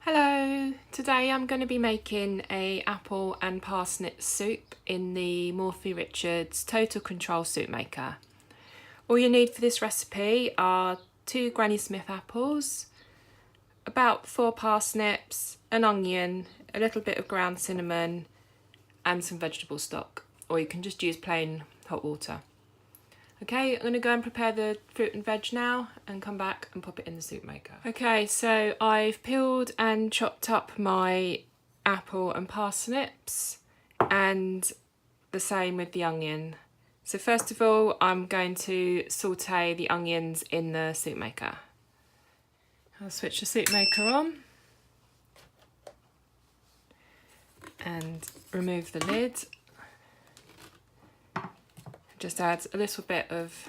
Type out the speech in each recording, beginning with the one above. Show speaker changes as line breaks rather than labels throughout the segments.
Hello, today I'm going to be making a apple and parsnip soup in the Morphy Richards Total Control Soup Maker. All you need for this recipe are 2 Granny Smith apples, about 4 parsnips, an onion, a little bit of ground cinnamon and some vegetable stock, or you can just use plain hot water. Okay, I'm going to go and prepare the fruit and veg now and come back and pop it in the soup maker. Okay, so I've peeled and chopped up my apple and parsnips and the same with the onion. So first of all, I'm going to saute the onions in the soup maker. I'll switch the soup maker on and remove the lid. Just add a little bit of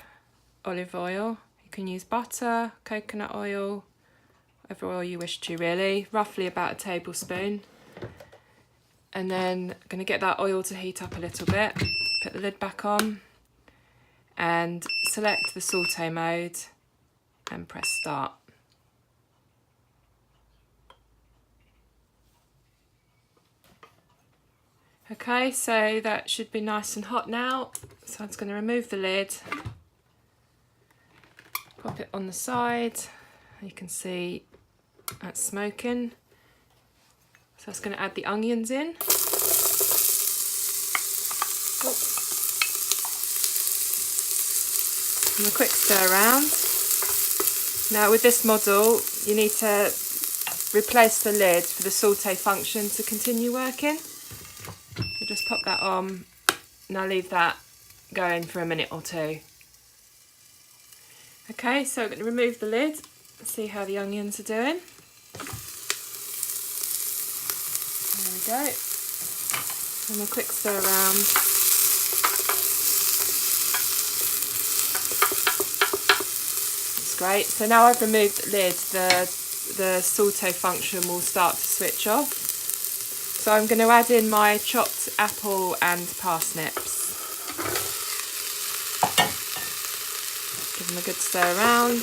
olive oil. You can use butter, coconut oil, whatever oil you wish to really, roughly about a tablespoon. And then I'm going to get that oil to heat up a little bit, put the lid back on and select the saute mode and press start. Okay, so that should be nice and hot now. So I'm just going to remove the lid, pop it on the side. You can see that's smoking. So I'm just going to add the onions in. And a quick stir around. Now with this model, you need to replace the lid for the saute function to continue working. So just pop that on and I'll leave that going for a minute or two. Okay, so I'm going to remove the lid and see how the onions are doing. There we go. And a quick stir around. That's great. So now I've removed the lid, the saute function will start to switch off. So I'm going to add in my chopped apple and parsnips. Give them a good stir around.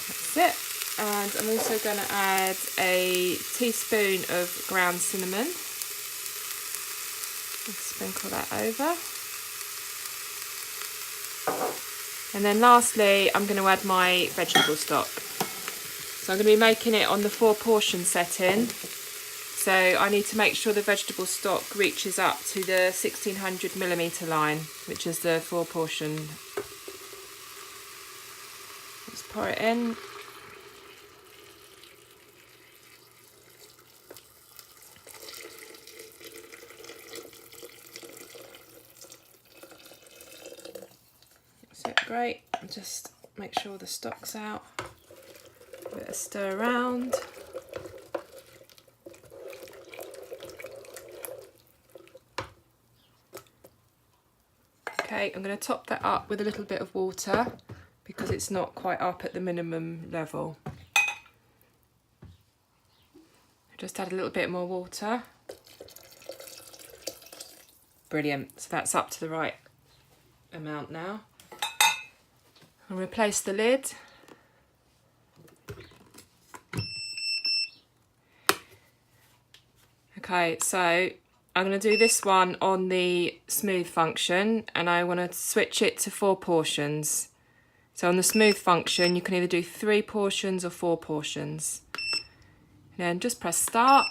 That's it. And I'm also going to add a teaspoon of ground cinnamon. Sprinkle that over. And then lastly, I'm going to add my vegetable stock. So I'm going to be making it on the 4 portion setting. So I need to make sure the vegetable stock reaches up to the 1600mm line, which is the 4 portion. Let's pour it in. Great, just make sure the stock's out, give it a stir around. Okay, I'm going to top that up with a little bit of water because it's not quite up at the minimum level. Just add a little bit more water. Brilliant, so that's up to the right amount now. I'll replace the lid. Okay, so I'm going to do this one on the smooth function and I want to switch it to 4 portions. So on the smooth function you can either do 3 portions or 4 portions. And then just press start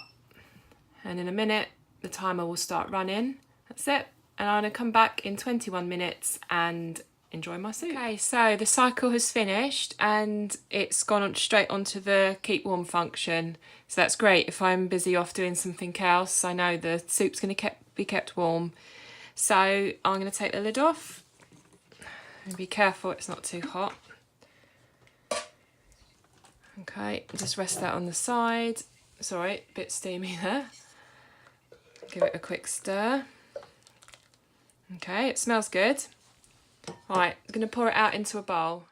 and in a minute the timer will start running. That's it. And I'm going to come back in 21 minutes and enjoy my soup. Okay, so the cycle has finished and it's gone on straight onto the keep warm function. So that's great if I'm busy off doing something else. I know the soup's going to be kept warm. So I'm going to take the lid off and be careful it's not too hot. Okay, just rest that on the side. Sorry, a bit steamy there. Give it a quick stir. Okay, it smells good. Right, I'm going to pour it out into a bowl.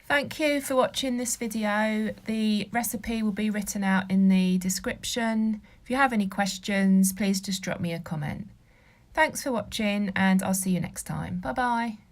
Thank you for watching this video. The recipe will be written out in the description. If you have any questions, please just drop me a comment. Thanks for watching and I'll see you next time. Bye bye.